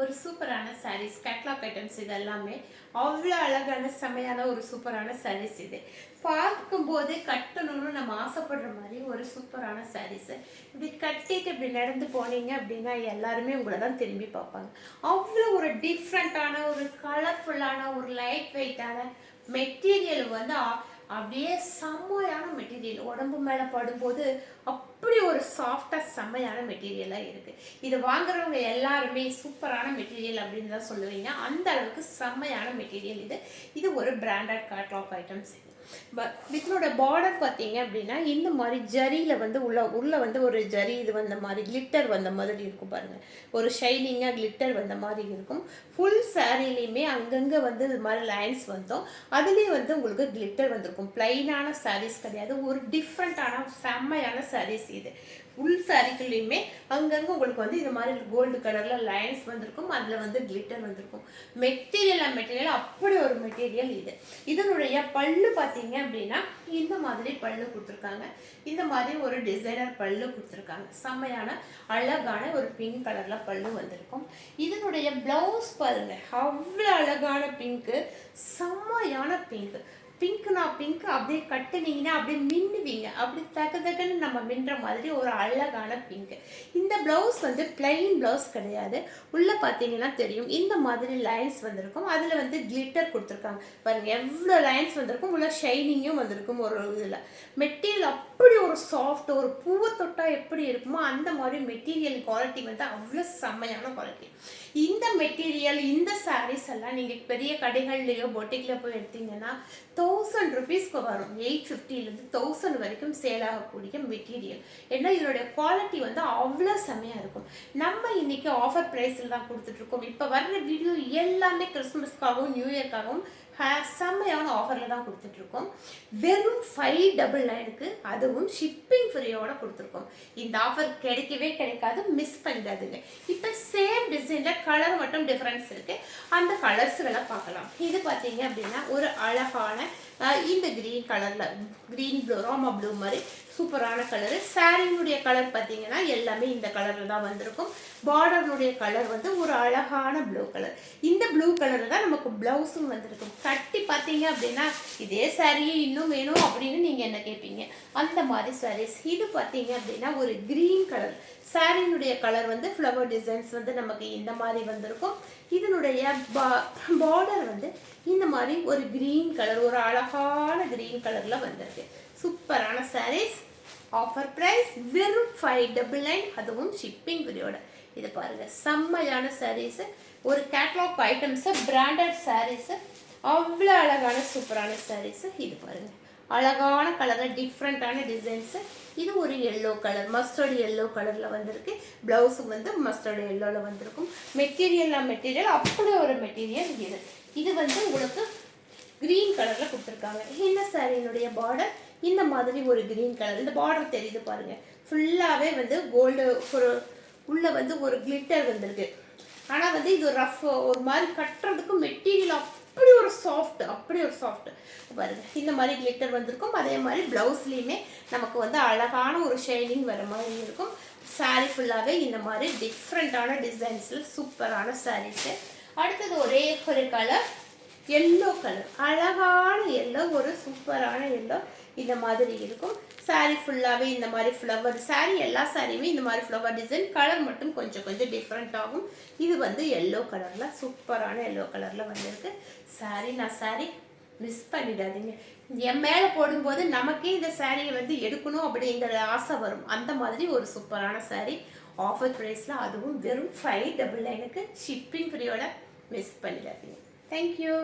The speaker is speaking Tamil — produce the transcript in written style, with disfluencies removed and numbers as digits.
ஒரு சூப்பரான சாரீஸ் கேட்லாக் ஐட்டம்ஸ் இது எல்லாமே அவ்வளோ அழகான செமையான ஒரு சூப்பரான சாரீஸ் இது பார்க்கும்போது கட்டணும்னு நம்ம ஆசைப்படுற மாதிரி ஒரு சூப்பரான சாரீஸ் இப்படி கட்டிட்டு இப்படி நடந்து போனீங்க அப்படின்னா எல்லாருமே உங்களை தான் திரும்பி பார்ப்பாங்க. அவ்வளோ ஒரு டிஃப்ரெண்ட்டான ஒரு கலர்ஃபுல்லான ஒரு லைட் வெயிட்டான மெட்டீரியல் வந்து அப்படியே செம்மையான மெட்டீரியல் உடம்பு மேலே படும்போது அப்படி ஒரு சாஃப்டாக செம்மையான மெட்டீரியலாக இருக்குது. இது வாங்குறவங்க எல்லாருமே சூப்பரான மெட்டீரியல் அப்படின்னு தான் சொல்லுவீங்க. அந்த அளவுக்கு செம்மையான மெட்டீரியல் இது. இது ஒரு பிராண்டட் கேட்லாக் ஐட்டம்ஸ். இதனோட பார்டர் பார்த்தீங்க அப்படின்னா இந்த மாதிரி ஜரியில் வந்து உள்ள வந்து ஒரு ஜரி இது வந்த மாதிரி கிளிட்டர் வந்த மாதிரி இருக்கும் பாருங்கள். ஒரு ஷைனிங்காக கிளிட்டர் வந்த மாதிரி இருக்கும். ஃபுல் சாரீலையுமே அங்கங்கே வந்து இது மாதிரி லைன்ஸ் வந்தோம். அதுலேயும் வந்து உங்களுக்கு கிளிட்டர் வந்திருக்கும். பிளைனான சாரீஸ் கிடையாது, ஒரு டிஃப்ரெண்ட்டான செம்மையான சாரீஸ் இது. ஃபுல் சாரீக்குள்ளேயுமே அங்கங்கே உங்களுக்கு வந்து இது மாதிரி கோல்டு கலரில் லைன்ஸ் வந்திருக்கும். அதில் வந்து கிளிட்டர் வந்திருக்கும். மெட்டீரியல் அப்படி ஒரு மெட்டீரியல் இது. இதனுடைய பல்லு பார்த்தீங்க அப்படின்னா இந்த மாதிரி பல்லு கொடுத்துருக்காங்க. இந்த மாதிரி ஒரு டிசைனர் பல்லு கொடுத்துருக்காங்க. செம்மையான அழகான ஒரு பிங்க் கலரில் பல்லு வந்திருக்கும். இதனுடைய ப்ளவுஸ் பாருங்க, அவ்வளோ அழகான பிங்க்கு, செம்மையான பிங்க்கு. பிங்க்னா பிங்க் அப்படியே கட்டுனீங்கன்னா அப்படியே மின்னுவீங்க. அப்படி தக்கன்னு நம்ம மின்ற மாதிரி ஒரு அழகான பிங்க். இந்த ப்ளவுஸ் வந்து பிளைன் ப்ளவுஸ் கிடையாது. உள்ளே பார்த்தீங்கன்னா தெரியும் இந்த மாதிரி லைன்ஸ் வந்திருக்கும். அதில் வந்து கிளிட்டர் கொடுத்துருக்காங்க பாருங்க, எவ்வளோ லைன்ஸ் வந்திருக்கும். உள்ள ஷைனிங்கும் வந்திருக்கும். ஒரு இதில் மெட்டீரியல் அப்படி ஒரு சாஃப்ட், ஒரு பூவை தொட்டால் எப்படி இருக்குமோ அந்த மாதிரி மெட்டீரியல் குவாலிட்டி வந்து அவ்வளோ செம்மையான குவாலிட்டி. இந்த மெட்டீரியல் இந்த சாரீஸ் எல்லாம் நீங்கள் பெரிய கடைகள்லையோ பொட்டிக்கில் போய் எடுத்தீங்கன்னா 1000 rupeesக்கு வரும். 850லேருந்து 1000 வரைக்கும் சேல் ஆகக்கூடிய மெட்டீரியல். ஏன்னா இதோடைய குவாலிட்டி வந்து அவ்வளோ செம்மையாக இருக்கும். நம்ம இன்னைக்கு ஆஃபர் ப்ரைஸில் தான் கொடுத்துட்ருக்கோம். இப்போ வர்ற வீடியோ எல்லாமே கிறிஸ்மஸ்க்காகவும் நியூ இயர்க்காகவும் செம்மையான ஆஃபரில் தான் கொடுத்துட்ருக்கோம். வெறும் 599க்கு, அதுவும் ஷிப்பிங் ஃப்ரீயோட கொடுத்துருக்கோம். இந்த ஆஃபர் கிடைக்கவே கிடைக்காது, மிஸ் பண்ணிடாதுங்க. இப்போ சேம் டிசைனில் கலர் மட்டும் டிஃப்ரென்ஸ் இருக்குது. அந்த கலர்ஸுகளை பார்க்கலாம். இது பார்த்தீங்க அப்படின்னா ஒரு அழகான இந்த க்ரீன் கலரில் க்ரீன் ப்ளூ, ராமா ப்ளூ மாதிரி சூப்பரான கலரு. சாரியினுடைய கலர் பார்த்தீங்கன்னா எல்லாமே இந்த கலரில் தான் வந்திருக்கும். பார்டர்னுடைய கலர் வந்து ஒரு அழகான ப்ளூ கலர். இந்த ப்ளூ கலர் தான் நமக்கு ப்ளவுஸும் வந்திருக்கும். கட்டி பார்த்தீங்க அப்படின்னா இதே சாரியே இன்னும் வேணும் அப்படின்னு நீங்கள் என்ன கேட்பீங்க, அந்த மாதிரி சாரீஸ். இது பார்த்தீங்க அப்படின்னா ஒரு க்ரீன் கலர். சாரியினுடைய கலர் வந்து ஃப்ளவர் டிசைன்ஸ் வந்து நமக்கு இந்த மாதிரி வந்திருக்கும். இதனுடைய பார்டர் வந்து இந்த மாதிரி ஒரு க்ரீன் கலர், ஒரு அழகான க்ரீன் கலரில் வந்திருக்கு. சூப்பரான சாரீஸ். ஆஃபர் ப்ரைஸ் வெறும் 599, அதுவும் ஷிப்பிங் ஃப்ரீயோட. இது பாருங்கள், செம்மையான சாரீஸு. ஒரு கேட்லாக் ஐட்டம்ஸு, பிராண்டட் சாரீஸு, அவ்வளோ அழகான சூப்பரான சாரீஸு. இது பாருங்கள், அழகான கலரில் டிஃப்ரெண்ட்டான டிசைன்ஸு. இது ஒரு எல்லோ கலர், மஸ்டர்டு எல்லோ கலரில் வந்திருக்கு. ப்ளவுஸும் வந்து மஸ்டர்டு எல்லோவில் வந்திருக்கும். மெட்டீரியல் அப்படி ஒரு மெட்டீரியல் இது. இது வந்து உங்களுக்கு க்ரீன் கலரில் கொடுத்துருக்காங்க. இந்த சாரியினுடைய பார்டர் இந்த மாதிரி ஒரு க்ரீன் கலர். இந்த பார்டர் தெரியுது பாருங்கள், ஃபுல்லாகவே வந்து கோல்டு, ஒரு உள்ளே வந்து ஒரு கிளிட்டர் வந்திருக்கு. ஆனால் வந்து இது ரஃப், ஒரு மாதிரி கட்டுறதுக்கு மெட்டீரியல் அப்படி ஒரு சாஃப்ட் பாருங்க. இந்த மாதிரி கிளிட்டர் வந்திருக்கும். அதே மாதிரி ப்ளவுஸ்லேயுமே நமக்கு வந்து அழகான ஒரு ஷைனிங் வர மாதிரி இருக்கும். சாரீ ஃபுல்லாகவே இந்த மாதிரி டிஃப்ரெண்ட்டான டிசைன்ஸில் சூப்பரான சாரீஸு. அடுத்தது ஒரே ஒரு கலர், எல்லோ கலர், அழகான எல்லோ, ஒரு சூப்பரான எல்லோ இந்த மாதிரி இருக்கும். சாரீ ஃபுல்லாகவே இந்த மாதிரி ஃப்ளவர், சாரீ எல்லா சாரியுமே இந்த மாதிரி ஃப்ளவர் டிசைன். கலர் மட்டும் கொஞ்சம் டிஃப்ரெண்ட் ஆகும். இது வந்து எல்லோ கலரில், சூப்பரான எல்லோ கலரில் வந்திருக்கு. சாரீ மிஸ் பண்ணிடாதீங்க. என் மேலே போடும்போது நமக்கே இந்த சாரியை வந்து எடுக்கணும் அப்படிங்கிற ஆசை வரும். அந்த மாதிரி ஒரு சூப்பரான சாரீ ஆஃபர் ப்ரைஸில், அதுவும் வெறும் 599க்கு ஷிப்பிங் ஃப்ரீயோட. மிஸ் பண்ணிடாதீங்க. தேங்க்யூ.